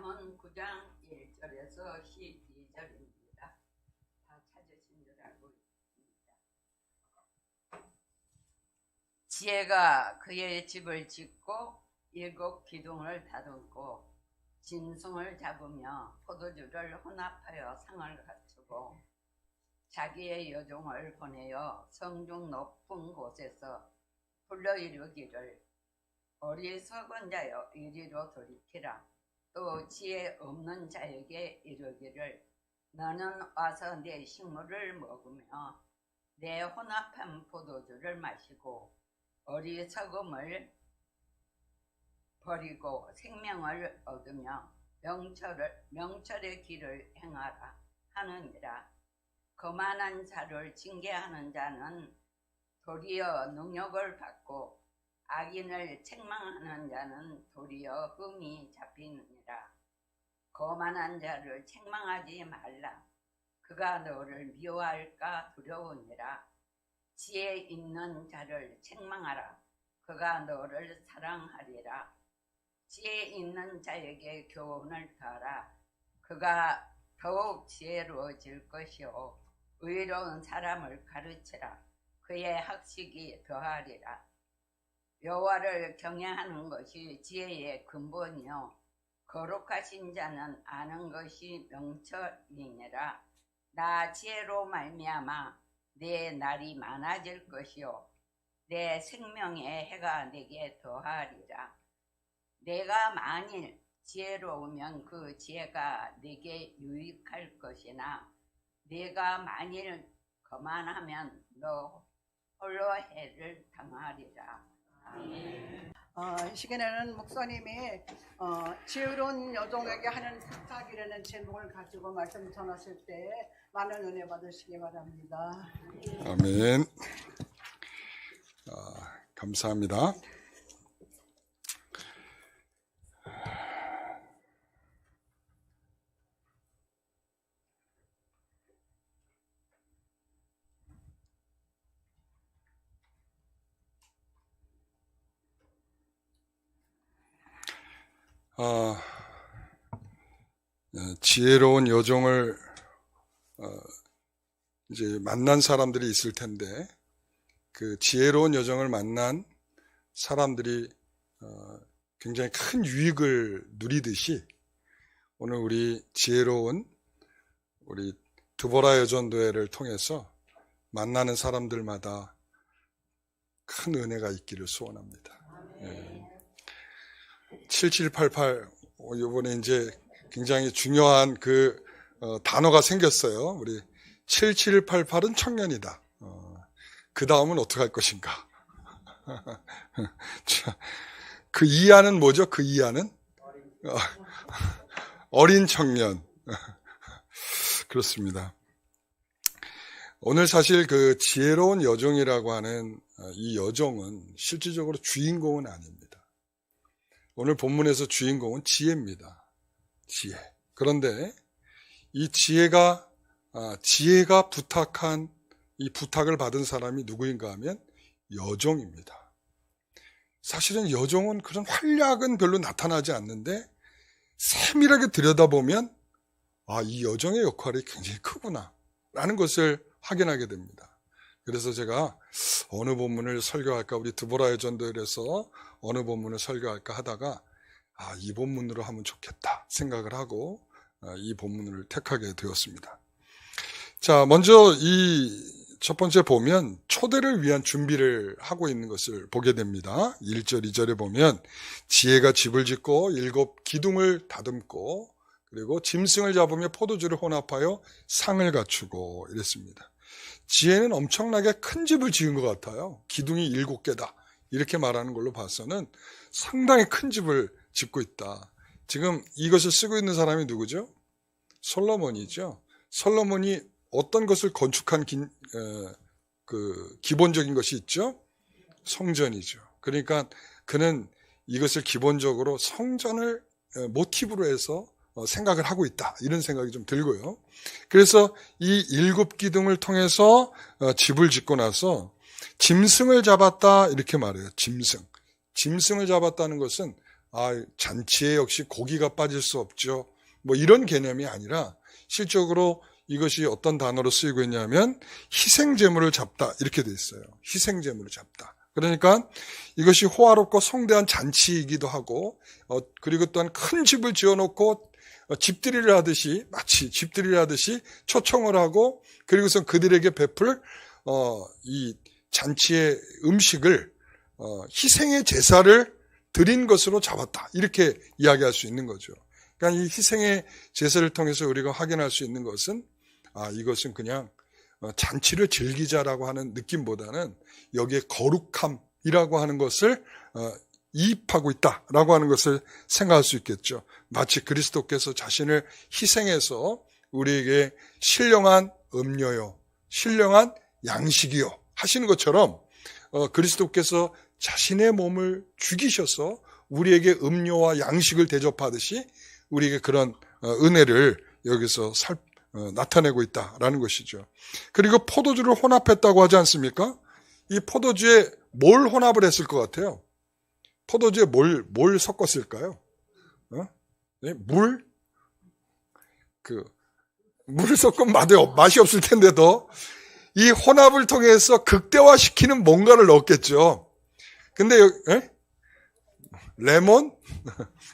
잠언 9장 1절에서 12절입니다. 다 찾으신 줄 알고 있습니다. 지혜가 그의 집을 짓고 7 기둥을 다듬고 짐승을 잡으며 포도주를 혼합하여 상을 갖추고 자기의 여종을 보내어 성중 높은 곳에서 불러이루기를 어리석은 자여 이리로 돌이키라. 또 지혜 없는 자에게 이르기를 너는 와서 내 식물을 먹으며 내 혼합한 포도주를 마시고 어리석음을 버리고 생명을 얻으며 명철의 길을 행하라 하느니라. 거만한 자를 징계하는 자는 도리어 능욕을 받고 악인을 책망하는 자는 도리어 흠이 잡히느니라. 거만한 자를 책망하지 말라. 그가 너를 미워할까 두려우니라. 지혜 있는 자를 책망하라. 그가 너를 사랑하리라. 지혜 있는 자에게 교훈을 더하라. 그가 더욱 지혜로워질 것이요 의로운 사람을 가르치라. 그의 학식이 더하리라. 여호와를 경외하는 것이 지혜의 근본이요 거룩하신 자는 아는 것이 명철이니라. 나 지혜로 말미암아 내 날이 많아질 것이요 내 생명의 해가 내게 더하리라. 내가 만일 지혜로우면 그 지혜가 내게 유익할 것이나 내가 만일 거만하면 너 홀로 해를 당하리라. 이 시간에는 목사님이 지혜로운 여종에게 하는 부탁이라는 제목을 가지고 말씀 전하실 때 많은 은혜 받으시기 바랍니다. 아멘. 감사합니다. 지혜로운 여종을 이제 만난 사람들이 있을 텐데 그 지혜로운 여종을 만난 사람들이 굉장히 큰 유익을 누리듯이 오늘 우리 지혜로운 우리 드보라 여전도회를 통해서 만나는 사람들마다 큰 은혜가 있기를 소원합니다. 7788 이번에 이제 굉장히 중요한 그 단어가 생겼어요. 우리 7788은 청년이다. 그 다음은 어떻게 할 것인가? 그 이하는 뭐죠? 그 이하는 어린 청년. 그렇습니다. 오늘 사실 그 지혜로운 여종이라고 하는 이 여종은 실질적으로 주인공은 아닙니다. 오늘 본문에서 주인공은 지혜입니다. 지혜. 그런데 이 지혜가 부탁한 이 부탁을 받은 사람이 누구인가 하면 여종입니다. 사실은 여종은 그런 활약은 별로 나타나지 않는데 세밀하게 들여다보면 이 여종의 역할이 굉장히 크구나 라는 것을 확인하게 됩니다. 그래서 제가 어느 본문을 설교할까, 우리 드보라 여전도회에서 어느 본문을 설교할까 하다가 이 본문으로 하면 좋겠다 생각을 하고 이 본문을 택하게 되었습니다. 자, 먼저 이 첫 번째 보면 초대를 위한 준비를 하고 있는 것을 보게 됩니다. 1절, 2절에 보면 지혜가 집을 짓고 7 기둥을 다듬고 그리고 짐승을 잡으며 포도주를 혼합하여 상을 갖추고 이랬습니다. 지혜는 엄청나게 큰 집을 지은 것 같아요. 기둥이 7개다 이렇게 말하는 걸로 봐서는 상당히 큰 집을 짓고 있다. 지금 이것을 쓰고 있는 사람이 누구죠? 솔로몬이죠. 솔로몬이 어떤 것을 건축한 기본적인 것이 있죠? 성전이죠. 그러니까 그는 이것을 기본적으로 성전을 모티브로 해서 생각을 하고 있다. 이런 생각이 좀 들고요. 그래서 이 7 기둥을 통해서 집을 짓고 나서 짐승을 잡았다 이렇게 말해요. 짐승을 잡았다는 것은 잔치에 역시 고기가 빠질 수 없죠. 뭐 이런 개념이 아니라 실적으로 이것이 어떤 단어로 쓰이고 있냐면 희생제물을 잡다 이렇게 돼 있어요. 희생제물을 잡다. 그러니까 이것이 호화롭고 성대한 잔치이기도 하고 그리고 또한 큰 집을 지어놓고 마치 집들이를 하듯이 초청을 하고 그리고선 그들에게 베풀 이 잔치의 음식을 희생의 제사를 드린 것으로 잡았다. 이렇게 이야기할 수 있는 거죠. 그러니까 이 희생의 제사를 통해서 우리가 확인할 수 있는 것은 이것은 그냥 잔치를 즐기자라고 하는 느낌보다는 여기에 거룩함이라고 하는 것을 이입하고 있다라고 하는 것을 생각할 수 있겠죠. 마치 그리스도께서 자신을 희생해서 우리에게 신령한 음료요, 신령한 양식이요 하시는 것처럼 그리스도께서 자신의 몸을 죽이셔서 우리에게 음료와 양식을 대접하듯이 우리에게 그런 은혜를 여기서 나타내고 있다라는 것이죠. 그리고 포도주를 혼합했다고 하지 않습니까? 이 포도주에 뭘 혼합을 했을 것 같아요? 포도주에 뭘 섞었을까요? 네? 물 섞으면 맛이 없을 텐데도 이 혼합을 통해서 극대화시키는 뭔가를 넣었겠죠. 근데 레몬?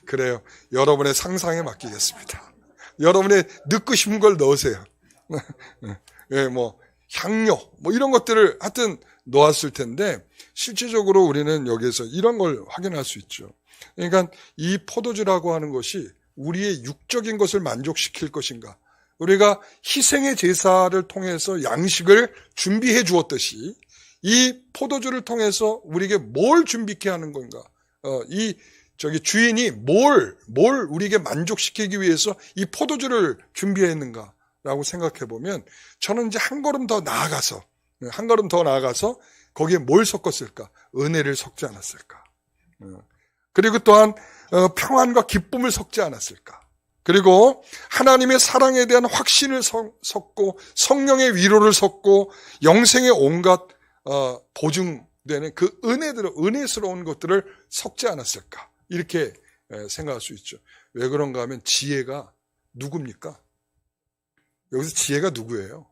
그래요. 여러분의 상상에 맡기겠습니다. 여러분의 넣고 싶은 걸 넣으세요. 향료, 이런 것들을 하여튼 놓았을 텐데, 실질적으로 우리는 여기에서 이런 걸 확인할 수 있죠. 그러니까 이 포도주라고 하는 것이 우리의 육적인 것을 만족시킬 것인가, 우리가 희생의 제사를 통해서 양식을 준비해 주었듯이 이 포도주를 통해서 우리에게 뭘 준비케 하는 건가, 주인이 뭘 우리에게 만족시키기 위해서 이 포도주를 준비했는가라고 생각해 보면 저는 이제 한 걸음 더 나아가서 거기에 뭘 섞었을까? 은혜를 섞지 않았을까? 그리고 또한 평안과 기쁨을 섞지 않았을까? 그리고 하나님의 사랑에 대한 확신을 섞고 성령의 위로를 섞고 영생의 온갖 보증되는 그 은혜스러운 것들을 섞지 않았을까? 이렇게 생각할 수 있죠. 왜 그런가 하면 지혜가 누굽니까? 여기서 지혜가 누구예요?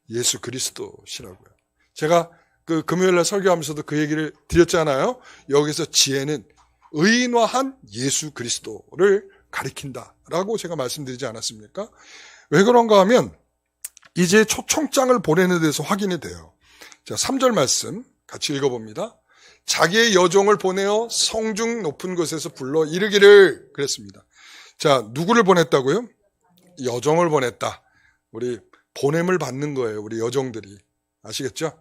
예수 그리스도시라고요. 제가 금요일날 설교하면서도 그 얘기를 드렸잖아요. 여기서 지혜는 의인화한 예수 그리스도를 가리킨다라고 제가 말씀드리지 않았습니까? 왜 그런가 하면 이제 초청장을 보내는 데서 확인이 돼요. 자, 3절 말씀 같이 읽어봅니다. 자기의 여종을 보내어 성중 높은 곳에서 불러 이르기를 그랬습니다. 자, 누구를 보냈다고요? 여종을 보냈다. 우리 보냄을 받는 거예요. 우리 여종들이. 아시겠죠?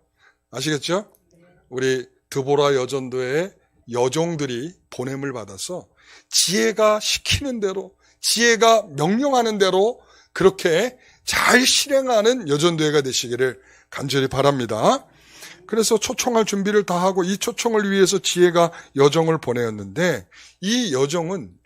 우리 드보라 여전도의 여종들이 보냄을 받아서 지혜가 시키는 대로, 지혜가 명령하는 대로 그렇게 잘 실행하는 여전도회가 되시기를 간절히 바랍니다. 그래서 초청할 준비를 다 하고 이 초청을 위해서 지혜가 여정을 보내었는데, 이 여정은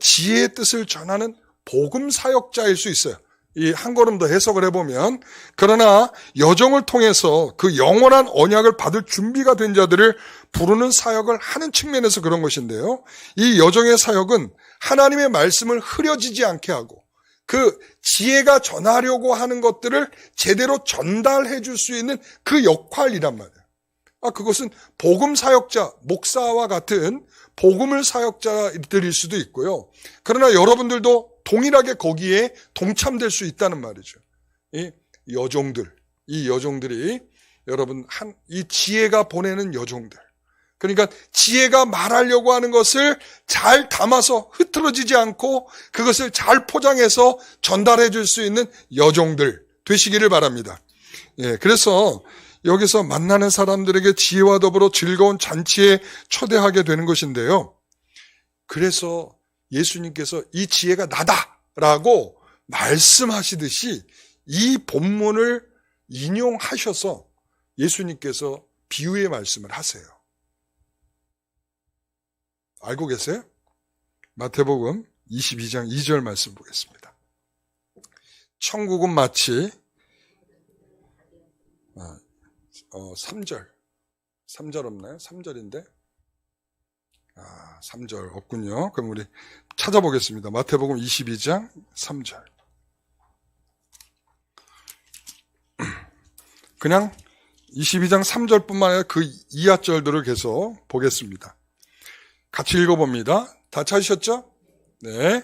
지혜의 뜻을 전하는 복음 사역자일 수 있어요. 이 한 걸음 더 해석을 해보면, 그러나 여정을 통해서 그 영원한 언약을 받을 준비가 된 자들을 부르는 사역을 하는 측면에서 그런 것인데요, 이 여정의 사역은 하나님의 말씀을 흐려지지 않게 하고 그 지혜가 전하려고 하는 것들을 제대로 전달해 줄 수 있는 그 역할이란 말이에요. 그것은 복음 사역자, 목사와 같은 복음을 사역자들일 수도 있고요. 그러나 여러분들도 동일하게 거기에 동참될 수 있다는 말이죠. 이 여종들이 여러분 이 지혜가 보내는 여종들. 그러니까 지혜가 말하려고 하는 것을 잘 담아서 흐트러지지 않고 그것을 잘 포장해서 전달해 줄 수 있는 여종들 되시기를 바랍니다. 그래서 여기서 만나는 사람들에게 지혜와 더불어 즐거운 잔치에 초대하게 되는 것인데요. 그래서 예수님께서 이 지혜가 나다라고 말씀하시듯이 이 본문을 인용하셔서 예수님께서 비유의 말씀을 하세요. 알고 계세요? 마태복음 22장 2절 말씀 보겠습니다. 천국은 마치 3절 없나요? 3절인데 3절 없군요. 그럼 우리 찾아보겠습니다. 마태복음 22장 3절. 그냥 22장 3절뿐만 아니라 그 이하절들을 계속 보겠습니다. 같이 읽어봅니다. 다 찾으셨죠? 네.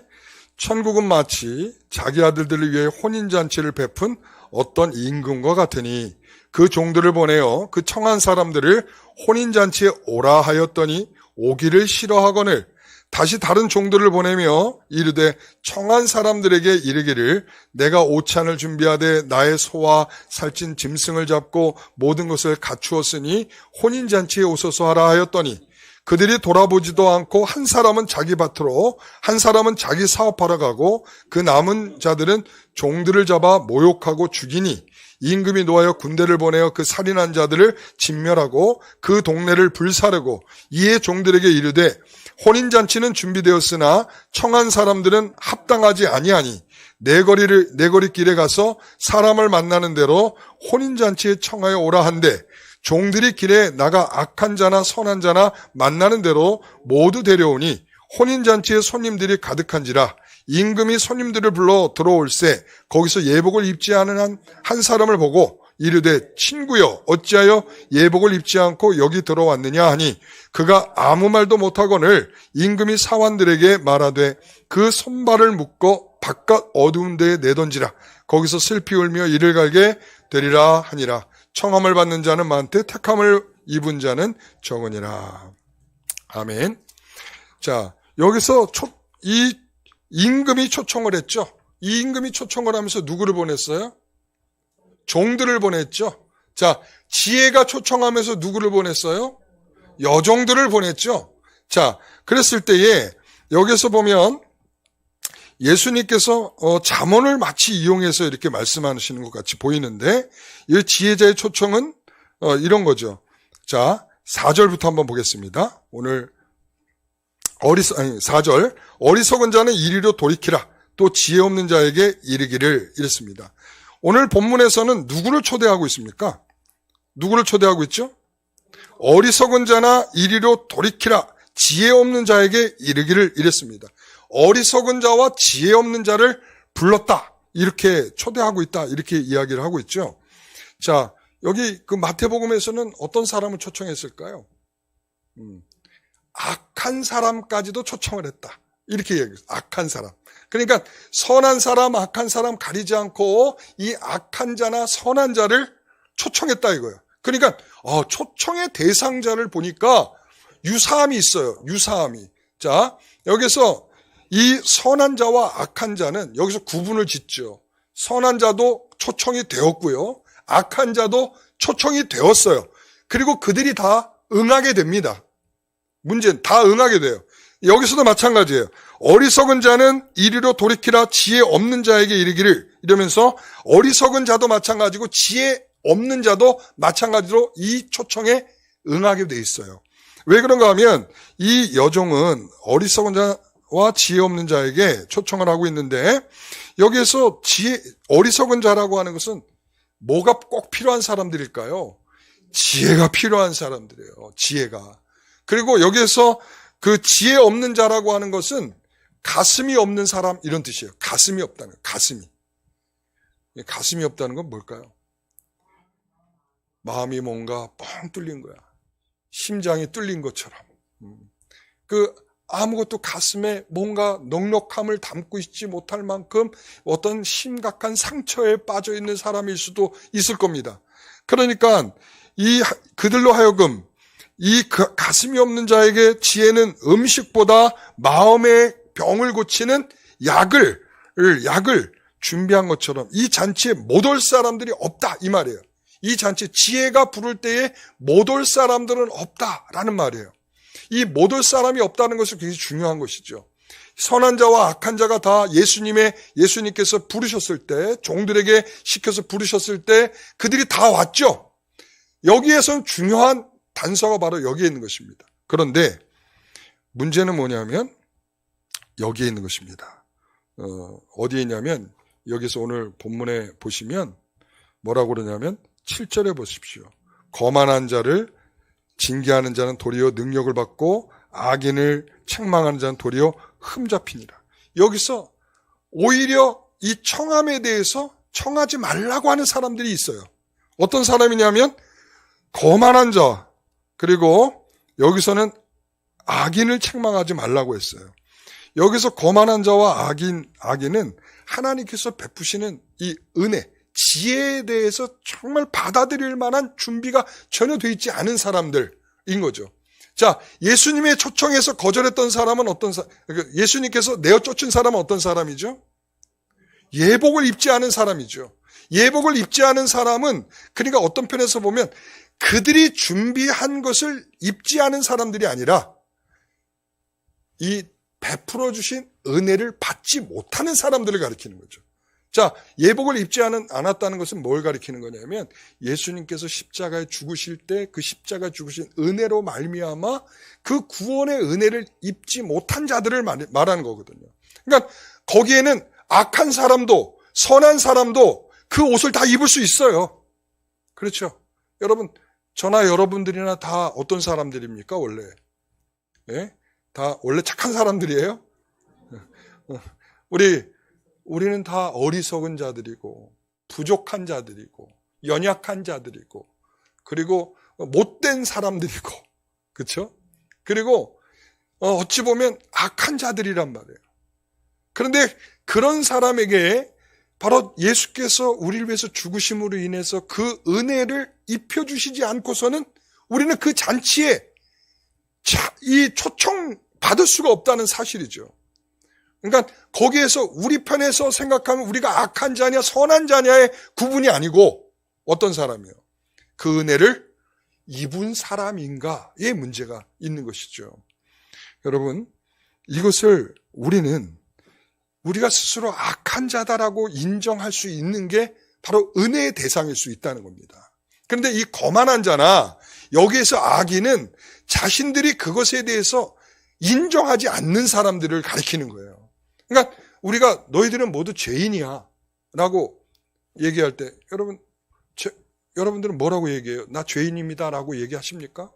천국은 마치 자기 아들들을 위해 혼인잔치를 베푼 어떤 임금과 같으니 그 종들을 보내어 그 청한 사람들을 혼인잔치에 오라 하였더니 오기를 싫어하거늘 다시 다른 종들을 보내며 이르되 청한 사람들에게 이르기를 내가 오찬을 준비하되 나의 소와 살찐 짐승을 잡고 모든 것을 갖추었으니 혼인잔치에 오소서 하라 하였더니 그들이 돌아보지도 않고 한 사람은 자기 밭으로 한 사람은 자기 사업하러 가고 그 남은 자들은 종들을 잡아 모욕하고 죽이니 임금이 노하여 군대를 보내어 그 살인한 자들을 진멸하고 그 동네를 불사르고 이에 종들에게 이르되 혼인잔치는 준비되었으나 청한 사람들은 합당하지 아니하니 내 거리길에 가서 사람을 만나는 대로 혼인잔치에 청하여 오라 한데 종들이 길에 나가 악한 자나 선한 자나 만나는 대로 모두 데려오니 혼인잔치에 손님들이 가득한지라 임금이 손님들을 불러 들어올세 거기서 예복을 입지 않은 한 사람을 보고 이르되 친구여 어찌하여 예복을 입지 않고 여기 들어왔느냐 하니 그가 아무 말도 못하거늘 임금이 사환들에게 말하되 그 손발을 묶어 바깥 어두운 데에 내던지라 거기서 슬피 울며 이를 갈게 되리라 하니라. 청함을 받는 자는 많되 택함을 입은 자는 적으니라. 아멘. 자, 여기서 이 임금이 초청을 했죠. 이 임금이 초청을 하면서 누구를 보냈어요? 종들을 보냈죠. 자, 지혜가 초청하면서 누구를 보냈어요? 여종들을 보냈죠. 자, 그랬을 때에 여기서 보면 예수님께서 잠언을 마치 이용해서 이렇게 말씀하시는 것 같이 보이는데 이 지혜자의 초청은 이런 거죠. 자, 4절부터 한번 보겠습니다. 오늘 4절 어리석은 자는 이리로 돌이키라 또 지혜 없는 자에게 이르기를 이랬습니다. 오늘 본문에서는 누구를 초대하고 있습니까? 누구를 초대하고 있죠? 어리석은 자나 이리로 돌이키라 지혜 없는 자에게 이르기를 이랬습니다. 어리석은 자와 지혜 없는 자를 불렀다. 이렇게 초대하고 있다. 이렇게 이야기를 하고 있죠. 자, 여기 그 마태복음에서는 어떤 사람을 초청했을까요? 악한 사람까지도 초청을 했다. 이렇게 얘기해요. 악한 사람. 그러니까 선한 사람, 악한 사람 가리지 않고 이 악한 자나 선한 자를 초청했다 이거예요. 그러니까 초청의 대상자를 보니까 유사함이 있어요. 유사함이. 자, 여기서 이 선한 자와 악한 자는 여기서 구분을 짓죠. 선한 자도 초청이 되었고요. 악한 자도 초청이 되었어요. 그리고 그들이 다 응하게 됩니다. 문제는 다 응하게 돼요. 여기서도 마찬가지예요. 어리석은 자는 이리로 돌이키라 지혜 없는 자에게 이르기를 이러면서 어리석은 자도 마찬가지고 지혜 없는 자도 마찬가지로 이 초청에 응하게 돼 있어요. 왜 그런가 하면 이 여종은 어리석은 자와 지혜 없는 자에게 초청을 하고 있는데 여기에서 어리석은 자라고 하는 것은 뭐가 꼭 필요한 사람들일까요? 지혜가 필요한 사람들이에요. 지혜가. 그리고 여기에서 그 지혜 없는 자라고 하는 것은 가슴이 없는 사람 이런 뜻이에요. 가슴이 없다는 거예요. 가슴이 없다는 건 뭘까요? 마음이 뭔가 뻥 뚫린 거야. 심장이 뚫린 것처럼. 아무것도 가슴에 뭔가 넉넉함을 담고 있지 못할 만큼 어떤 심각한 상처에 빠져 있는 사람일 수도 있을 겁니다. 그러니까 그들로 하여금 이 가슴이 없는 자에게 지혜는 음식보다 마음의 병을 고치는 약을 준비한 것처럼 이 잔치에 못 올 사람들이 없다 이 말이에요. 이 잔치 지혜가 부를 때에 못 올 사람들은 없다라는 말이에요. 이 못 올 사람이 없다는 것은 굉장히 중요한 것이죠. 선한 자와 악한 자가 다 예수님께서 부르셨을 때 종들에게 시켜서 부르셨을 때 그들이 다 왔죠. 여기에선 중요한 단서가 바로 여기에 있는 것입니다. 그런데 문제는 뭐냐면 여기에 있는 것입니다. 어디에 있냐면 여기서 오늘 본문에 보시면 뭐라고 그러냐면 7절에 보십시오. 거만한 자를 징계하는 자는 도리어 능력을 받고 악인을 책망하는 자는 도리어 흠잡히니라. 여기서 오히려 이 청함에 대해서 청하지 말라고 하는 사람들이 있어요. 어떤 사람이냐면 거만한 자, 그리고 여기서는 악인을 책망하지 말라고 했어요. 여기서 거만한 자와 악인은 하나님께서 베푸시는 이 은혜, 지혜에 대해서 정말 받아들일 만한 준비가 전혀 되어 있지 않은 사람들인 거죠. 자, 예수님의 초청에서 거절했던 사람은 예수님께서 내어 쫓은 사람은 어떤 사람이죠? 예복을 입지 않은 사람이죠. 예복을 입지 않은 사람은 그러니까 어떤 편에서 보면 그들이 준비한 것을 입지 않은 사람들이 아니라 이 베풀어 주신 은혜를 받지 못하는 사람들을 가리키는 거죠. 자, 예복을 입지 않았다는 것은 뭘 가리키는 거냐면 예수님께서 십자가에 죽으실 때 그 십자가 죽으신 은혜로 말미암아 그 구원의 은혜를 입지 못한 자들을 말하는 거거든요. 그러니까 거기에는 악한 사람도 선한 사람도 그 옷을 다 입을 수 있어요. 그렇죠? 여러분, 저나 여러분들이나 다 어떤 사람들입니까 원래? 예? 다 원래 착한 사람들이에요? 우리는 다 어리석은 자들이고 부족한 자들이고 연약한 자들이고 그리고 못된 사람들이고 그렇죠? 그리고 어찌 보면 악한 자들이란 말이에요. 그런데 그런 사람에게 바로 예수께서 우리를 위해서 죽으심으로 인해서 그 은혜를 입혀주시지 않고서는 우리는 그 잔치에 이 초청 받을 수가 없다는 사실이죠. 그러니까 거기에서 우리 편에서 생각하면 우리가 악한 자냐 선한 자냐의 구분이 아니고 어떤 사람이요? 그 은혜를 입은 사람인가의 문제가 있는 것이죠. 여러분, 이것을 우리가 스스로 악한 자다라고 인정할 수 있는 게 바로 은혜의 대상일 수 있다는 겁니다. 그런데 이 거만한 자나 여기에서 악인은 자신들이 그것에 대해서 인정하지 않는 사람들을 가리키는 거예요. 그러니까 우리가 너희들은 모두 죄인이야 라고 얘기할 때 여러분들은 뭐라고 얘기해요? 나 죄인입니다 라고 얘기하십니까?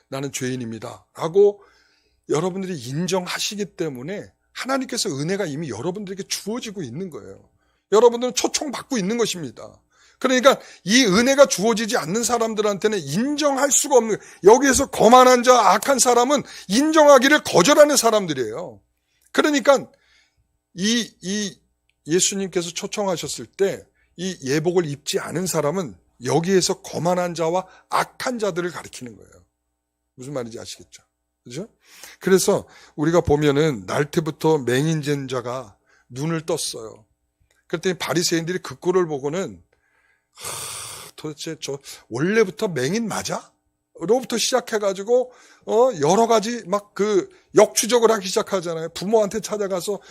나는 죄인입니다 라고 여러분들이 인정하시기 때문에 하나님께서 은혜가 이미 여러분들에게 주어지고 있는 거예요. 여러분들은 초청받고 있는 것입니다. 그러니까 이 은혜가 주어지지 않는 사람들한테는 인정할 수가 없는 거예요. 여기에서 거만한 자, 악한 사람은 인정하기를 거절하는 사람들이에요. 그러니까 이 예수님께서 초청하셨을 때 이 예복을 입지 않은 사람은 여기에서 거만한 자와 악한 자들을 가리키는 거예요. 무슨 말인지 아시겠죠? 그죠? 그래서 우리가 보면은 날 때부터 맹인된 자가 눈을 떴어요. 그랬더니 바리새인들이 그 꼴을 보고는 도대체 저 원래부터 맹인 맞아? 로부터 시작해가지고 여러 가지 막 그 역추적을 하기 시작하잖아요. 부모한테 찾아가서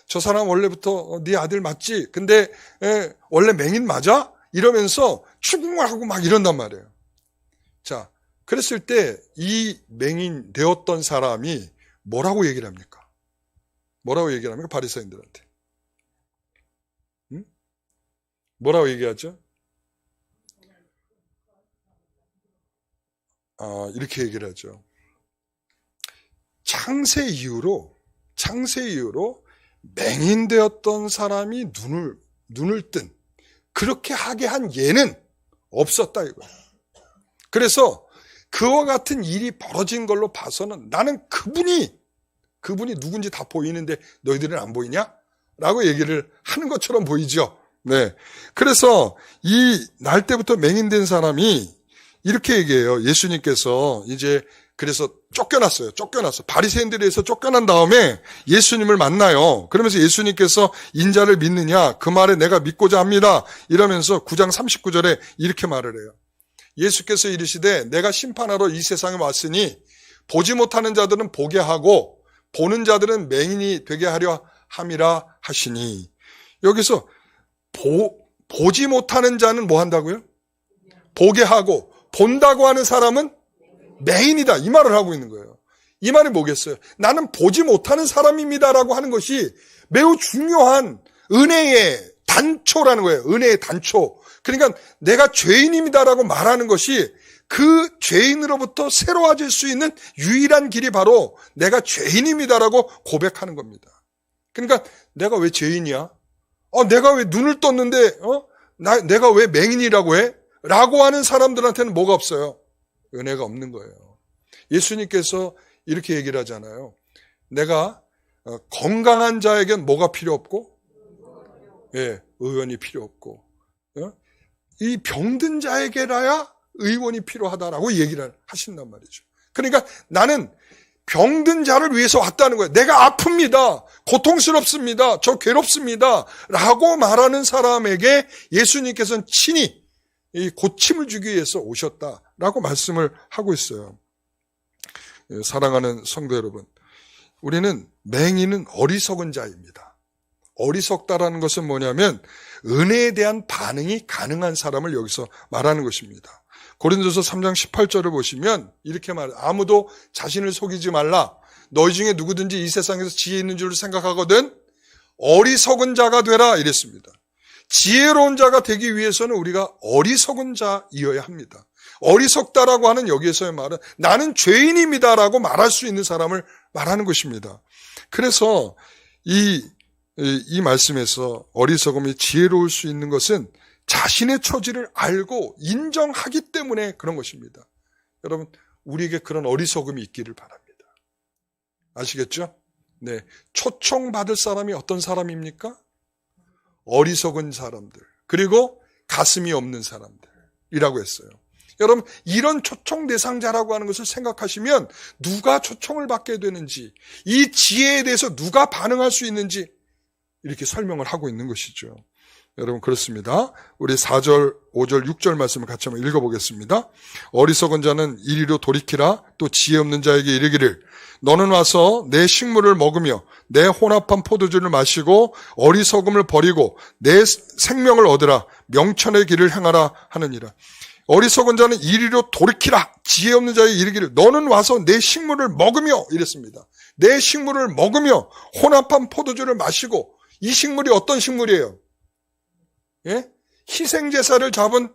저 사람 원래부터 네 아들 맞지? 근데 원래 맹인 맞아? 이러면서 추궁을 하고 막 이런단 말이에요. 자, 그랬을 때 이 맹인 되었던 사람이 뭐라고 얘기를 합니까? 뭐라고 얘기를 합니까? 바리새인들한테. 뭐라고 얘기하죠? 이렇게 얘기를 하죠. 창세 이후로 맹인되었던 사람이 눈을 뜬 그렇게 하게 한 예는 없었다 이거예요. 그래서 그와 같은 일이 벌어진 걸로 봐서는 나는 그분이 누군지 다 보이는데 너희들은 안 보이냐? 라고 얘기를 하는 것처럼 보이죠. 네. 그래서 이 날 때부터 맹인된 사람이 이렇게 얘기해요. 예수님께서 이제 그래서 쫓겨났어요. 바리새인들에서 쫓겨난 다음에 예수님을 만나요. 그러면서 예수님께서 인자를 믿느냐? 그 말에 내가 믿고자 합니다. 이러면서 9장 39절에 이렇게 말을 해요. 예수께서 이르시되 내가 심판하러 이 세상에 왔으니 보지 못하는 자들은 보게 하고 보는 자들은 맹인이 되게 하려 함이라 하시니. 여기서 보지 못하는 자는 뭐 한다고요? 보게 하고 본다고 하는 사람은 맹인이다. 이 말을 하고 있는 거예요. 이 말이 뭐겠어요? 나는 보지 못하는 사람입니다라고 하는 것이 매우 중요한 은혜의 단초라는 거예요. 은혜의 단초. 그러니까 내가 죄인입니다라고 말하는 것이 그 죄인으로부터 새로워질 수 있는 유일한 길이 바로 내가 죄인입니다라고 고백하는 겁니다. 그러니까 내가 왜 죄인이야? 내가 왜 눈을 떴는데 내가 왜 맹인이라고 해? 라고 하는 사람들한테는 뭐가 없어요? 은혜가 없는 거예요. 예수님께서 이렇게 얘기를 하잖아요. 내가 건강한 자에겐 뭐가 필요 없고? 의원이 필요 없고, 이 병든 자에게라야 의원이 필요하다라고 얘기를 하신단 말이죠. 그러니까 나는 병든 자를 위해서 왔다는 거예요. 내가 아픕니다. 고통스럽습니다. 저 괴롭습니다. 라고 말하는 사람에게 예수님께서는 친히 이 고침을 주기 위해서 오셨다라고 말씀을 하고 있어요. 사랑하는 성도 여러분, 우리는 맹인은 어리석은 자입니다. 어리석다라는 것은 뭐냐면 은혜에 대한 반응이 가능한 사람을 여기서 말하는 것입니다. 고린도서 3장 18절을 보시면 이렇게 말해요. 아무도 자신을 속이지 말라. 너희 중에 누구든지 이 세상에서 지혜 있는 줄 생각하거든 어리석은 자가 되라 이랬습니다. 지혜로운 자가 되기 위해서는 우리가 어리석은 자이어야 합니다. 어리석다라고 하는 여기에서의 말은 나는 죄인입니다라고 말할 수 있는 사람을 말하는 것입니다. 그래서 이 말씀에서 어리석음이 지혜로울 수 있는 것은 자신의 처지를 알고 인정하기 때문에 그런 것입니다. 여러분, 우리에게 그런 어리석음이 있기를 바랍니다. 아시겠죠? 네. 초청받을 사람이 어떤 사람입니까? 어리석은 사람들, 그리고 가슴이 없는 사람들이라고 했어요. 여러분, 이런 초청 대상자라고 하는 것을 생각하시면 누가 초청을 받게 되는지, 이 지혜에 대해서 누가 반응할 수 있는지 이렇게 설명을 하고 있는 것이죠. 여러분, 그렇습니다. 우리 4절, 5절, 6절 말씀을 같이 한번 읽어보겠습니다. 어리석은 자는 이리로 돌이키라. 또 지혜 없는 자에게 이르기를 너는 와서 내 식물을 먹으며 내 혼합한 포도주를 마시고 어리석음을 버리고 내 생명을 얻으라. 명철의 길을 행하라 하느니라. 어리석은 자는 이리로 돌이키라. 지혜 없는 자에게 이르기를 너는 와서 내 식물을 먹으며 이랬습니다. 내 식물을 먹으며 혼합한 포도주를 마시고, 이 식물이 어떤 식물이에요? 희생제사를 잡은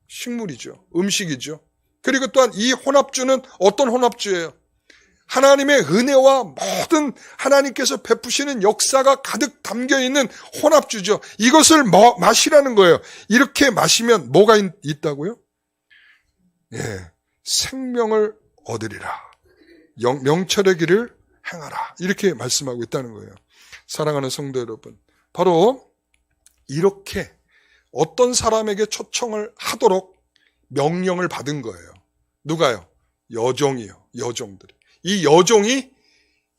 식물이죠. 음식이죠. 그리고 또한 이 혼합주는 어떤 혼합주예요? 하나님의 은혜와 모든 하나님께서 베푸시는 역사가 가득 담겨있는 혼합주죠. 이것을 마시라는 거예요. 이렇게 마시면 뭐가 있다고요? 생명을 얻으리라. 명철의 길을 행하라. 이렇게 말씀하고 있다는 거예요. 사랑하는 성도 여러분, 바로 이렇게 어떤 사람에게 초청을 하도록 명령을 받은 거예요. 누가요? 여종이요. 여종들이. 이 여종이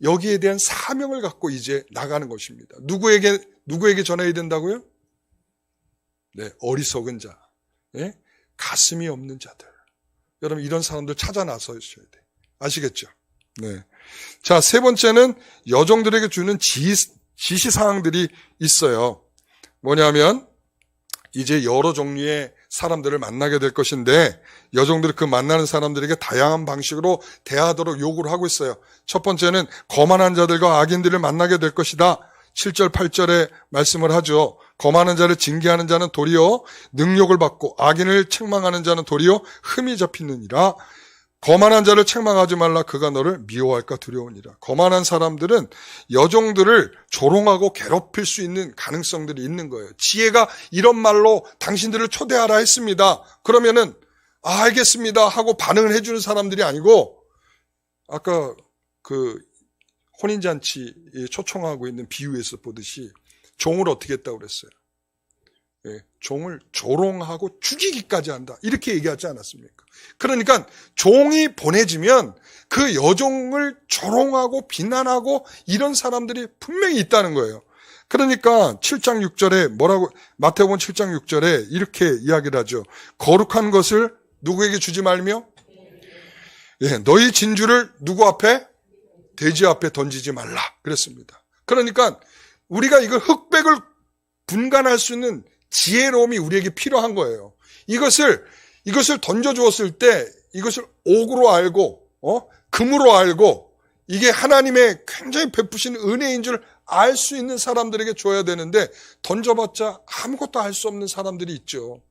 여기에 대한 사명을 갖고 이제 나가는 것입니다. 누구에게 전해야 된다고요? 네, 어리석은 자, 가슴이 없는 자들. 여러분, 이런 사람들 찾아 나서셔야 돼요. 아시겠죠? 네. 자, 세 번째는 여종들에게 주는 지시사항들이 있어요. 뭐냐면 이제 여러 종류의 사람들을 만나게 될 것인데 여종들이 그 만나는 사람들에게 다양한 방식으로 대하도록 요구를 하고 있어요. 첫 번째는 거만한 자들과 악인들을 만나게 될 것이다. 7절 8절에 말씀을 하죠. 거만한 자를 징계하는 자는 도리어 능욕을 받고 악인을 책망하는 자는 도리어 흠이 잡히느니라. 거만한 자를 책망하지 말라. 그가 너를 미워할까 두려우니라. 거만한 사람들은 여종들을 조롱하고 괴롭힐 수 있는 가능성들이 있는 거예요. 지혜가 이런 말로 당신들을 초대하라 했습니다. 그러면은 알겠습니다 하고 반응을 해주는 사람들이 아니고, 아까 그 혼인잔치에 초청하고 있는 비유에서 보듯이 종을 어떻게 했다고 그랬어요? 종을 조롱하고 죽이기까지 한다. 이렇게 얘기하지 않았습니까? 그러니까 종이 보내지면 그 여종을 조롱하고 비난하고 이런 사람들이 분명히 있다는 거예요. 그러니까 7장 6절에 뭐라고, 마태복음 7장 6절에 이렇게 이야기를 하죠. 거룩한 것을 누구에게 주지 말며 너희 진주를 누구 앞에? 돼지 앞에 던지지 말라 그랬습니다. 그러니까 우리가 이걸 흑백을 분간할 수 있는 지혜로움이 우리에게 필요한 거예요. 이것을 던져주었을 때 이것을 옥으로 알고 금으로 알고 이게 하나님의 굉장히 베푸신 은혜인 줄 알 수 있는 사람들에게 줘야 되는데 던져봤자 아무것도 알 수 없는 사람들이 있죠.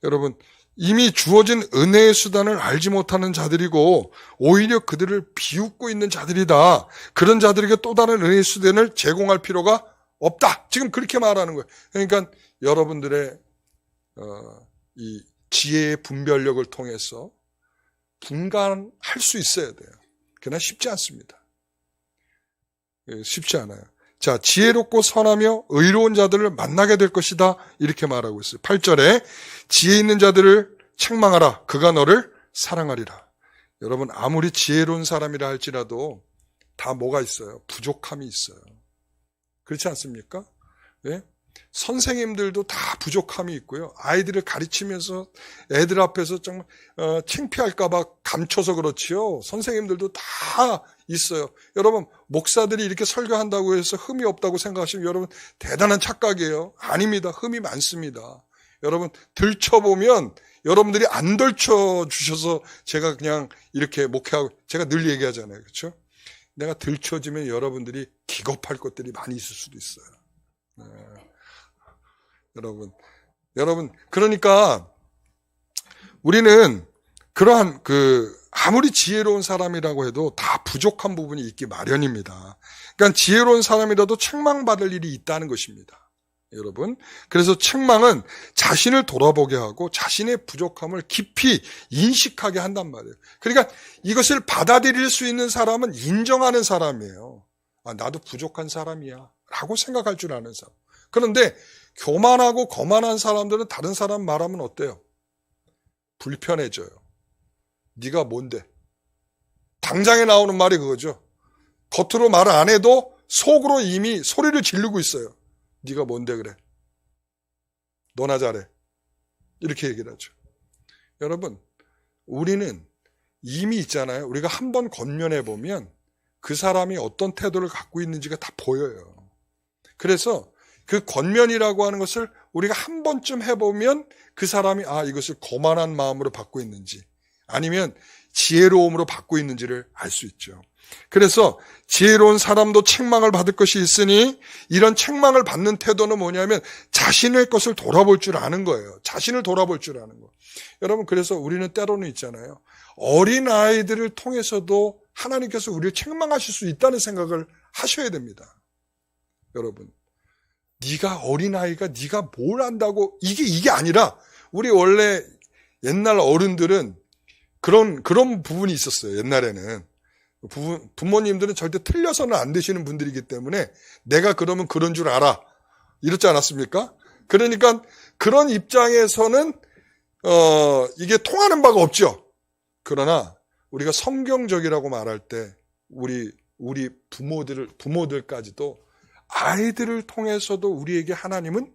여러분, 이미 주어진 은혜의 수단을 알지 못하는 자들이고 오히려 그들을 비웃고 있는 자들이다. 그런 자들에게 또 다른 은혜의 수단을 제공할 필요가 없다. 지금 그렇게 말하는 거예요. 그러니까 여러분들의 이 지혜의 분별력을 통해서 분간할 수 있어야 돼요. 그러나 쉽지 않습니다. 쉽지 않아요. 자, 지혜롭고 선하며 의로운 자들을 만나게 될 것이다. 이렇게 말하고 있어요. 8절에 지혜 있는 자들을 책망하라. 그가 너를 사랑하리라. 여러분, 아무리 지혜로운 사람이라 할지라도 다 뭐가 있어요? 부족함이 있어요. 그렇지 않습니까? 예? 선생님들도 다 부족함이 있고요. 아이들을 가르치면서 애들 앞에서 정말 창피할까 봐 감춰서 그렇지요. 선생님들도 다 있어요. 여러분, 목사들이 이렇게 설교한다고 해서 흠이 없다고 생각하시면 여러분 대단한 착각이에요. 아닙니다. 흠이 많습니다. 여러분, 들춰보면 여러분들이 안 들춰주셔서 제가 그냥 이렇게 목회하고, 제가 늘 얘기하잖아요. 그렇죠? 내가 들춰지면 여러분들이 기겁할 것들이 많이 있을 수도 있어요. 네. 여러분, 그러니까 우리는 그러한 아무리 지혜로운 사람이라고 해도 다 부족한 부분이 있기 마련입니다. 그러니까 지혜로운 사람이라도 책망받을 일이 있다는 것입니다. 여러분, 그래서 책망은 자신을 돌아보게 하고 자신의 부족함을 깊이 인식하게 한단 말이에요. 그러니까 이것을 받아들일 수 있는 사람은 인정하는 사람이에요. 아, 나도 부족한 사람이야 라고 생각할 줄 아는 사람. 그런데 교만하고 거만한 사람들은 다른 사람 말하면 어때요? 불편해져요. 네가 뭔데? 당장에 나오는 말이 그거죠. 겉으로 말을 안 해도 속으로 이미 소리를 지르고 있어요. 네가 뭔데 그래? 너나 잘해. 이렇게 얘기를 하죠. 여러분, 우리는 이미 있잖아요. 우리가 한번 권면해 보면 그 사람이 어떤 태도를 갖고 있는지가 다 보여요. 그래서 그 권면이라고 하는 것을 우리가 한 번쯤 해보면 그 사람이 이것을 거만한 마음으로 받고 있는지 아니면 지혜로움으로 받고 있는지를 알 수 있죠. 그래서 지혜로운 사람도 책망을 받을 것이 있으니 이런 책망을 받는 태도는 뭐냐면 자신의 것을 돌아볼 줄 아는 거예요. 자신을 돌아볼 줄 아는 거. 여러분, 그래서 우리는 때로는 있잖아요. 어린 아이들을 통해서도 하나님께서 우리를 책망하실 수 있다는 생각을 하셔야 됩니다. 여러분, 네가 어린아이가 네가 뭘 안다고 이게 아니라 우리 원래 옛날 어른들은 그런 부분이 있었어요. 옛날에는 부모님들은 절대 틀려서는 안 되시는 분들이기 때문에 내가 그러면 그런 줄 알아 이렇지 않았습니까? 그러니까 그런 입장에서는 이게 통하는 바가 없죠. 그러나 우리가 성경적이라고 말할 때 우리 부모들까지도 아이들을 통해서도 우리에게 하나님은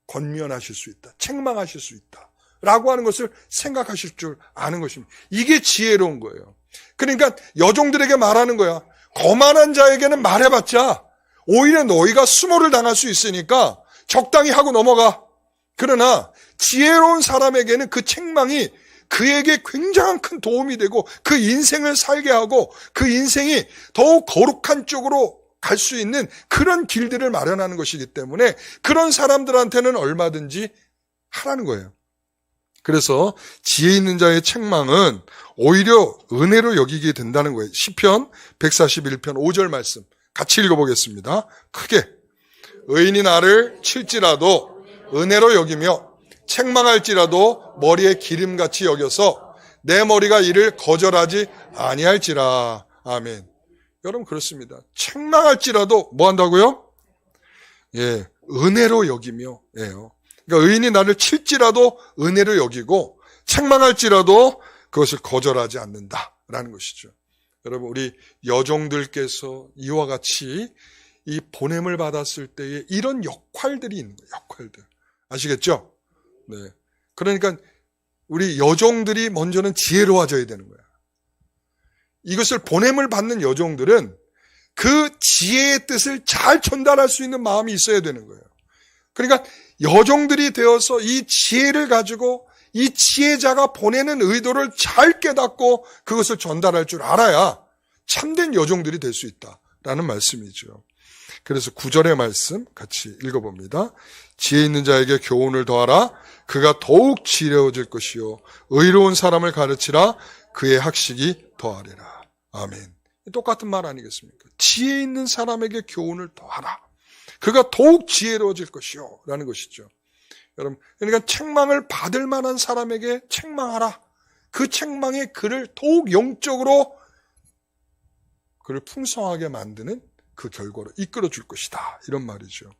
권면하실 수 있다. 책망하실 수 있다. 라고 하는 것을 생각하실 줄 아는 것입니다. 이게 지혜로운 거예요. 그러니까 여종들에게 말하는 거야. 거만한 자에게는 말해봤자 오히려 너희가 수모를 당할 수 있으니까 적당히 하고 넘어가. 그러나 지혜로운 사람에게는 그 책망이 그에게 굉장한 큰 도움이 되고 그 인생을 살게 하고 그 인생이 더욱 거룩한 쪽으로 갈 수 있는 그런 길들을 마련하는 것이기 때문에 그런 사람들한테는 얼마든지 하라는 거예요. 그래서 지혜 있는 자의 책망은 오히려 은혜로 여기게 된다는 거예요. 시편 141편 5절 말씀 같이 읽어보겠습니다. 크게. 의인이 나를 칠지라도 은혜로 여기며 책망할지라도 머리에 기름같이 여겨서 내 머리가 이를 거절하지 아니할지라. 아멘. 여러분, 그렇습니다. 책망할지라도 뭐 한다고요? 예, 은혜로 여기며 예요. 그러니까 의인이 나를 칠지라도 은혜로 여기고 책망할지라도 그것을 거절하지 않는다라는 것이죠. 여러분, 우리 여종들께서 이와 같이 이 보냄을 받았을 때에 이런 역할들이 있는 거예요. 역할들. 아시겠죠? 네. 그러니까 우리 여종들이 먼저는 지혜로워져야 되는 거야. 이것을 보냄을 받는 여종들은 그 지혜의 뜻을 잘 전달할 수 있는 마음이 있어야 되는 거예요. 그러니까 여종들이 되어서 이 지혜를 가지고 이 지혜자가 보내는 의도를 잘 깨닫고 그것을 전달할 줄 알아야 참된 여종들이 될 수 있다라는 말씀이죠. 그래서 9절의 말씀 같이 읽어봅니다. 지혜 있는 자에게 교훈을 더하라. 그가 더욱 지혜로워질 것이요 의로운 사람을 가르치라. 그의 학식이 더하리라. 아멘. 똑같은 말 아니겠습니까? 지혜 있는 사람에게 교훈을 더하라. 그가 더욱 지혜로워질 것이요 라는 것이죠. 여러분, 그러니까 책망을 받을 만한 사람에게 책망하라. 그 책망에 그를 더욱 영적으로 그를 풍성하게 만드는 그 결과로 이끌어 줄 것이다. 이런 말이죠.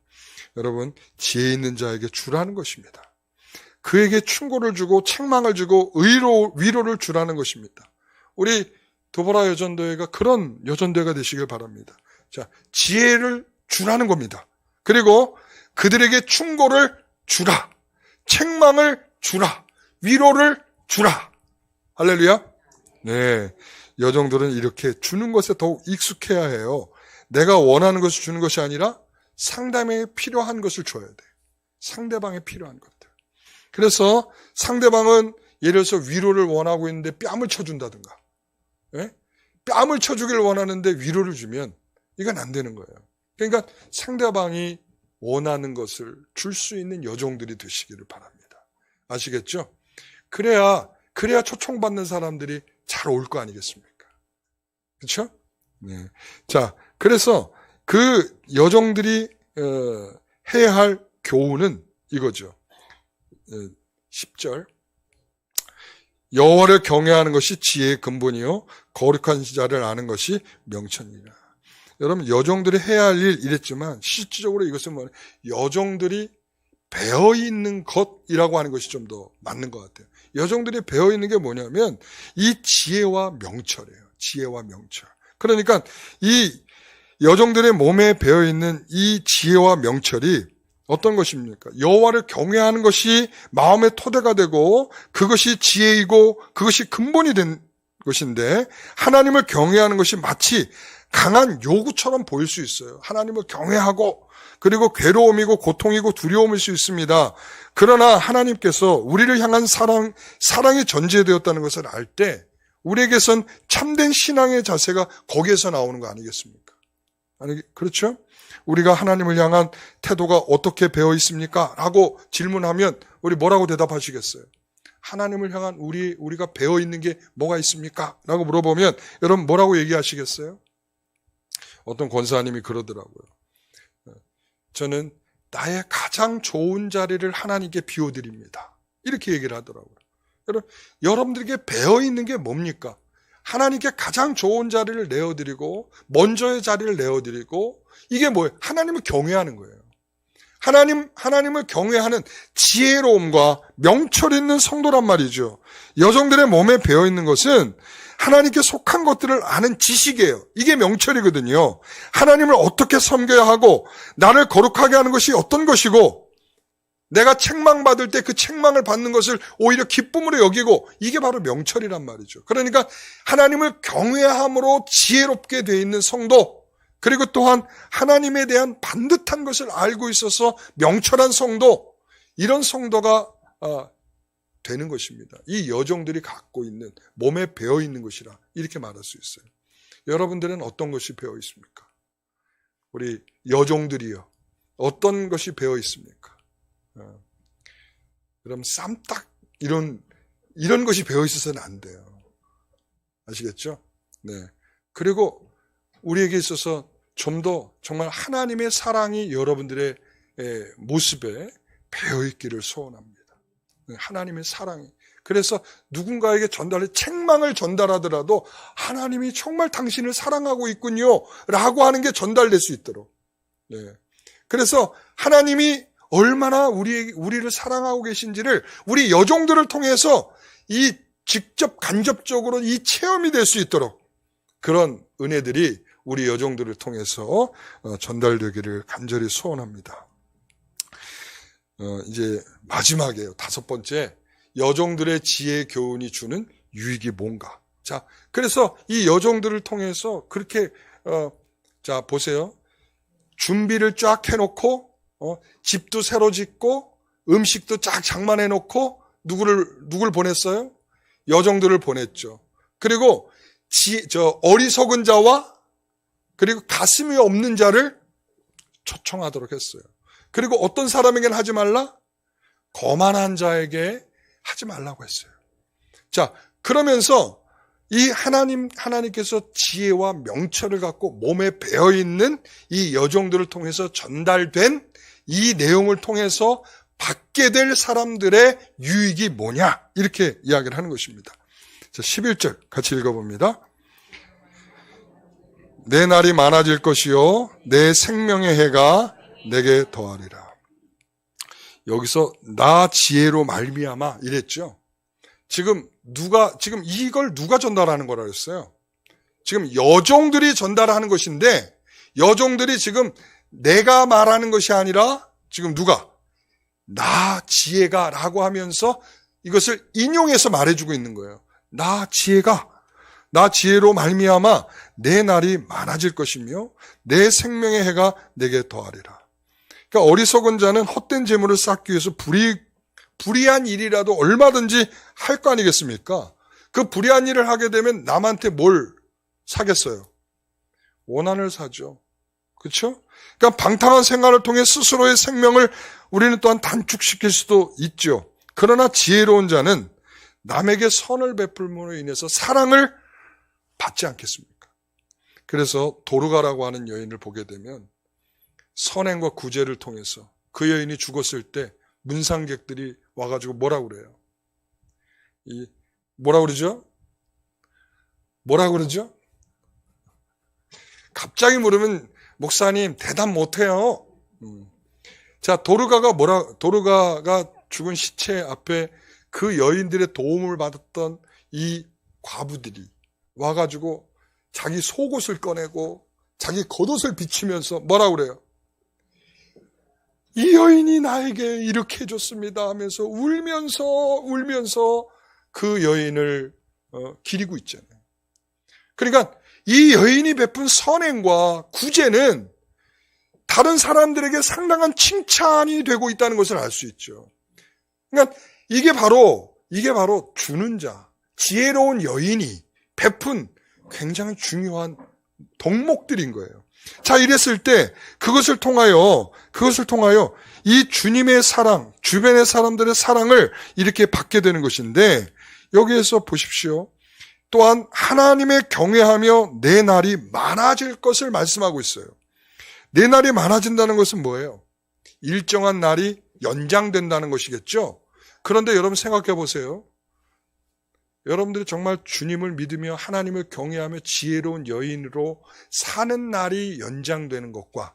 여러분, 지혜 있는 자에게 주라는 것입니다. 그에게 충고를 주고 책망을 주고 위로를 주라는 것입니다. 우리 도보라 여전도회가 그런 여전도회가 되시길 바랍니다. 자, 지혜를 주라는 겁니다. 그리고 그들에게 충고를 주라. 책망을 주라. 위로를 주라. 할렐루야. 네. 여정들은 이렇게 주는 것에 더욱 익숙해야 해요. 내가 원하는 것을 주는 것이 아니라 상대방에 필요한 것을 줘야 돼. 상대방에 필요한 것들. 그래서 상대방은 예를 들어서 위로를 원하고 있는데 뺨을 쳐준다든가, 예? 뺨을 쳐주기를 원하는데 위로를 주면 이건 안 되는 거예요. 그러니까 상대방이 원하는 것을 줄 수 있는 여종들이 되시기를 바랍니다. 아시겠죠? 그래야 초청받는 사람들이 잘 올 거 아니겠습니까? 그렇죠? 네. 자, 그래서 그 여종들이 해야 할 교훈은 이거죠. 10절. 여호와를 경외하는 것이 지혜의 근본이요 거룩한 자를 아는 것이 명철이라. 여러분, 여종들이 해야 할 일 이랬지만 실질적으로 이것은 뭐냐? 여종들이 배어 있는 것이라고 하는 것이 좀 더 맞는 것 같아요. 여종들이 배어 있는 게 뭐냐면 이 지혜와 명철이에요. 지혜와 명철. 그러니까 이 여종들의 몸에 배어 있는 이 지혜와 명철이 어떤 것입니까? 여호와를 경외하는 것이 마음의 토대가 되고 그것이 지혜이고 그것이 근본이 된 것인데, 하나님을 경외하는 것이 마치 강한 요구처럼 보일 수 있어요. 하나님을 경외하고 그리고 괴로움이고 고통이고 두려움일 수 있습니다. 그러나 하나님께서 우리를 향한 사랑이 전제되었다는 것을 알 때 우리에게선 참된 신앙의 자세가 거기에서 나오는 거 아니겠습니까? 아니, 그렇죠? 우리가 하나님을 향한 태도가 어떻게 배어 있습니까? 라고 질문하면 우리 뭐라고 대답하시겠어요? 하나님을 향한 우리가 배어 있는 게 뭐가 있습니까? 라고 물어보면 여러분 뭐라고 얘기하시겠어요? 어떤 권사님이 그러더라고요. 저는 나의 가장 좋은 자리를 하나님께 비워드립니다. 이렇게 얘기를 하더라고요. 여러분들에게 배어 있는 게 뭡니까? 하나님께 가장 좋은 자리를 내어드리고 먼저의 자리를 내어드리고 이게 뭐예요? 하나님을 경외하는 거예요. 하나님을 경외하는 지혜로움과 명철 있는 성도란 말이죠. 여종들의 몸에 배어 있는 것은 하나님께 속한 것들을 아는 지식이에요. 이게 명철이거든요. 하나님을 어떻게 섬겨야 하고 나를 거룩하게 하는 것이 어떤 것이고 내가 책망받을 때 그 책망을 받는 것을 오히려 기쁨으로 여기고 이게 바로 명철이란 말이죠. 그러니까 하나님을 경외함으로 지혜롭게 되어 있는 성도, 그리고 또한 하나님에 대한 반듯한 것을 알고 있어서 명철한 성도, 이런 성도가 되는 것입니다. 이 여종들이 갖고 있는 몸에 배어 있는 것이라 이렇게 말할 수 있어요. 여러분들은 어떤 것이 배어 있습니까? 우리 여종들이요, 어떤 것이 배어 있습니까? 그럼 쌈딱 이런 것이 배어 있어서는 안 돼요. 아시겠죠? 네. 그리고 우리에게 있어서 좀 더 정말 하나님의 사랑이 여러분들의 모습에 배어 있기를 소원합니다. 하나님의 사랑이. 그래서 누군가에게 책망을 전달하더라도 하나님이 정말 당신을 사랑하고 있군요 라고 하는 게 전달될 수 있도록. 네. 그래서 하나님이 얼마나 우리를 사랑하고 계신지를 우리 여종들을 통해서 이 직접 간접적으로 이 체험이 될 수 있도록 그런 은혜들이 우리 여종들을 통해서 전달되기를 간절히 소원합니다. 이제 마지막이에요. 5번째, 여종들의 지혜 교훈이 주는 유익이 뭔가. 자, 그래서 이 여종들을 통해서 그렇게 자 보세요. 준비를 쫙 해놓고 집도 새로 짓고 음식도 쫙 장만해 놓고 누굴 보냈어요? 여종들을 보냈죠. 그리고 어리석은 자와 그리고 가슴이 없는 자를 초청하도록 했어요. 그리고 어떤 사람에게는 하지 말라? 거만한 자에게 하지 말라고 했어요. 자, 그러면서 이 하나님께서 지혜와 명철을 갖고 몸에 배어있는 이 여종들을 통해서 전달된 이 내용을 통해서 받게 될 사람들의 유익이 뭐냐? 이렇게 이야기를 하는 것입니다. 자, 11절 같이 읽어봅니다. 내 날이 많아질 것이요 내 생명의 해가 내게 더하리라. 여기서 나 지혜로 말미암아 이랬죠. 지금 이걸 누가 전달하는 거라 그랬어요? 지금 여종들이 전달하는 것인데, 여종들이 지금 내가 말하는 것이 아니라 지금 누가? 나 지혜가 라고 하면서 이것을 인용해서 말해주고 있는 거예요. 나 지혜로 말미암아 내 날이 많아질 것이며 내 생명의 해가 내게 더하리라. 그러니까 어리석은 자는 헛된 재물을 쌓기 위해서 불의한 일이라도 얼마든지 할 거 아니겠습니까? 그 불의한 일을 하게 되면 남한테 뭘 사겠어요? 원한을 사죠. 그렇죠? 그러니까 방탕한 생활을 통해 스스로의 생명을 우리는 또한 단축시킬 수도 있죠. 그러나 지혜로운 자는 남에게 선을 베풀므로 인해서 사랑을 받지 않겠습니까? 그래서 도르가라고 하는 여인을 보게 되면 선행과 구제를 통해서 그 여인이 죽었을 때 문상객들이 와가지고 뭐라고 그래요? 뭐라고 그러죠? 갑자기 물으면 목사님 대답 못해요. 자, 도르가가 죽은 시체 앞에 그 여인들의 도움을 받았던 이 과부들이 와가지고 자기 속옷을 꺼내고 자기 겉옷을 비치면서 뭐라고 그래요? 이 여인이 나에게 이렇게 해줬습니다 하면서 울면서 그 여인을 기리고 있잖아요. 그러니까 이 여인이 베푼 선행과 구제는 다른 사람들에게 상당한 칭찬이 되고 있다는 것을 알 수 있죠. 그러니까 이게 바로 주는 자, 지혜로운 여인이 베푼 굉장히 중요한 덕목들인 거예요. 자, 이랬을 때 그것을 통하여 이 주님의 사랑, 주변의 사람들의 사랑을 이렇게 받게 되는 것인데, 여기에서 보십시오. 또한 하나님의 경외하며 내 날이 많아질 것을 말씀하고 있어요. 내 날이 많아진다는 것은 뭐예요? 일정한 날이 연장된다는 것이겠죠. 그런데 여러분 생각해 보세요. 여러분들이 정말 주님을 믿으며 하나님을 경외하며 지혜로운 여인으로 사는 날이 연장되는 것과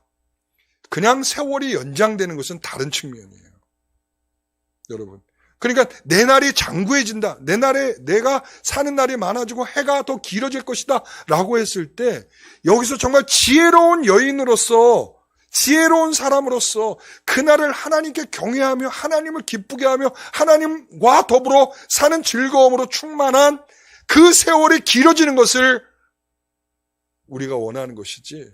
그냥 세월이 연장되는 것은 다른 측면이에요. 여러분. 그러니까 내 날이 장구해진다. 내가 사는 날이 많아지고 해가 더 길어질 것이다. 라고 했을 때 여기서 정말 지혜로운 여인으로서 지혜로운 사람으로서 그날을 하나님께 경외하며 하나님을 기쁘게 하며 하나님과 더불어 사는 즐거움으로 충만한 그 세월이 길어지는 것을 우리가 원하는 것이지,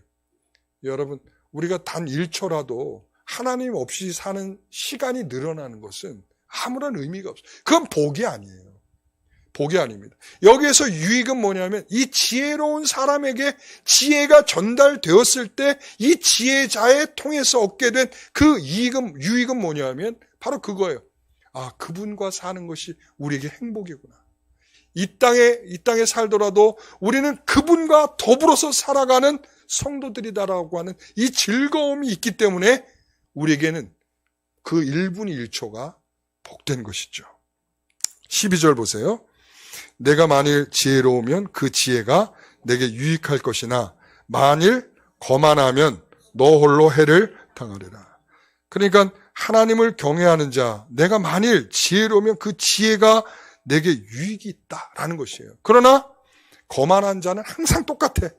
여러분, 우리가 단 1초라도 하나님 없이 사는 시간이 늘어나는 것은 아무런 의미가 없어요. 그건 복이 아니에요. 복이 아닙니다. 여기에서 유익은 뭐냐면 이 지혜로운 사람에게 지혜가 전달되었을 때 이 지혜자에 통해서 얻게 된 그 유익은 뭐냐면 바로 그거예요. 아, 그분과 사는 것이 우리에게 행복이구나. 이 땅에 살더라도 우리는 그분과 더불어서 살아가는 성도들이다라고 하는 이 즐거움이 있기 때문에 우리에게는 그 1분 1초가 복된 것이죠. 12절 보세요. 내가 만일 지혜로우면 그 지혜가 내게 유익할 것이나 만일 거만하면 너 홀로 해를 당하리라. 그러니까 하나님을 경외하는 자, 내가 만일 지혜로우면 그 지혜가 내게 유익이 있다라는 것이에요. 그러나 거만한 자는 항상 똑같아.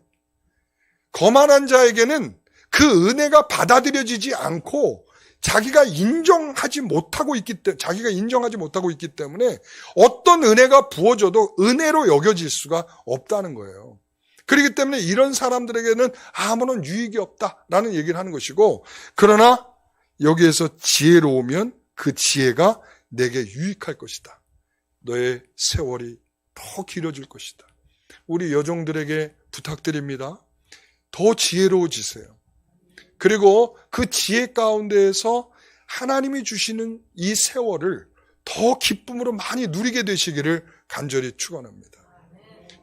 거만한 자에게는 그 은혜가 받아들여지지 않고 자기가 인정하지 못하고 있기 때문에 어떤 은혜가 부어져도 은혜로 여겨질 수가 없다는 거예요. 그렇기 때문에 이런 사람들에게는 아무런 유익이 없다라는 얘기를 하는 것이고, 그러나 여기에서 지혜로우면 그 지혜가 내게 유익할 것이다. 너의 세월이 더 길어질 것이다. 우리 여종들에게 부탁드립니다. 더 지혜로워지세요. 그리고 그 지혜 가운데에서 하나님이 주시는 이 세월을 더 기쁨으로 많이 누리게 되시기를 간절히 축원합니다.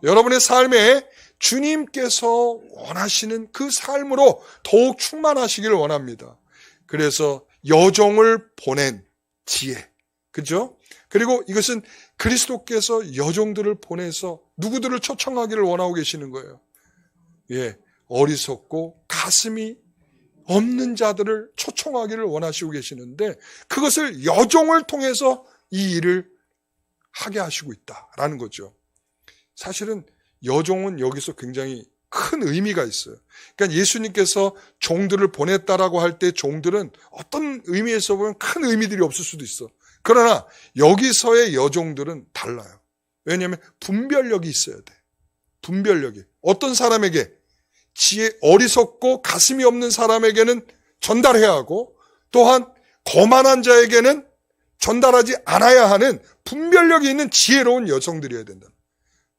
여러분의 삶에 주님께서 원하시는 그 삶으로 더욱 충만하시기를 원합니다. 그래서 여종을 보낸 지혜, 그죠? 그리고 이것은 그리스도께서 여종들을 보내서 누구들을 초청하기를 원하고 계시는 거예요. 예, 어리석고 가슴이 없는 자들을 초청하기를 원하시고 계시는데 그것을 여종을 통해서 이 일을 하게 하시고 있다라는 거죠. 사실은 여종은 여기서 굉장히 큰 의미가 있어요. 그러니까 예수님께서 종들을 보냈다라고 할 때 종들은 어떤 의미에서 보면 큰 의미들이 없을 수도 있어. 그러나 여기서의 여종들은 달라요. 왜냐하면 분별력이 있어야 돼. 분별력이. 어떤 사람에게 지혜 어리석고 가슴이 없는 사람에게는 전달해야 하고 또한 거만한 자에게는 전달하지 않아야 하는 분별력이 있는 지혜로운 여성들이어야 된다.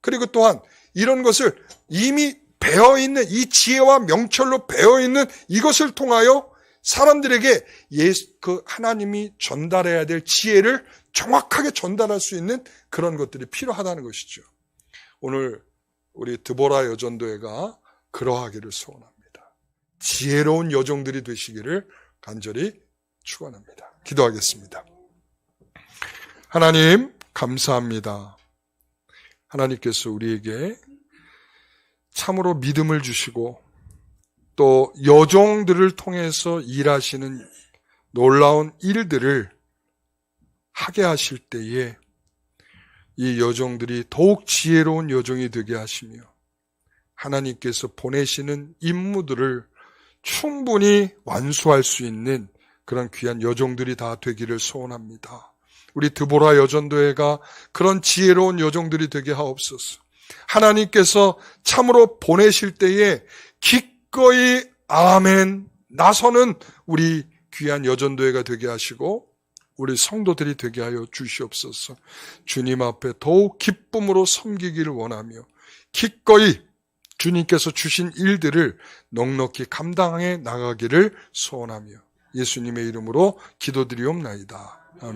그리고 또한 이런 것을 이미 배어있는 이 지혜와 명철로 배어있는 이것을 통하여 사람들에게 그 하나님이 전달해야 될 지혜를 정확하게 전달할 수 있는 그런 것들이 필요하다는 것이죠. 오늘 우리 드보라 여전도회가 그러하기를 소원합니다. 지혜로운 여종들이 되시기를 간절히 축원합니다. 기도하겠습니다. 하나님 감사합니다. 하나님께서 우리에게 참으로 믿음을 주시고 또 여종들을 통해서 일하시는 놀라운 일들을 하게 하실 때에 이 여종들이 더욱 지혜로운 여종이 되게 하시며 하나님께서 보내시는 임무들을 충분히 완수할 수 있는 그런 귀한 여종들이 다 되기를 소원합니다. 우리 드보라 여전도회가 그런 지혜로운 여종들이 되게 하옵소서. 하나님께서 참으로 보내실 때에 기꺼이 아멘 나서는 우리 귀한 여전도회가 되게 하시고 우리 성도들이 되게 하여 주시옵소서. 주님 앞에 더욱 기쁨으로 섬기기를 원하며 기꺼이 주님께서 주신 일들을 넉넉히 감당해 나가기를 소원하며 예수님의 이름으로 기도드리옵나이다. 아멘.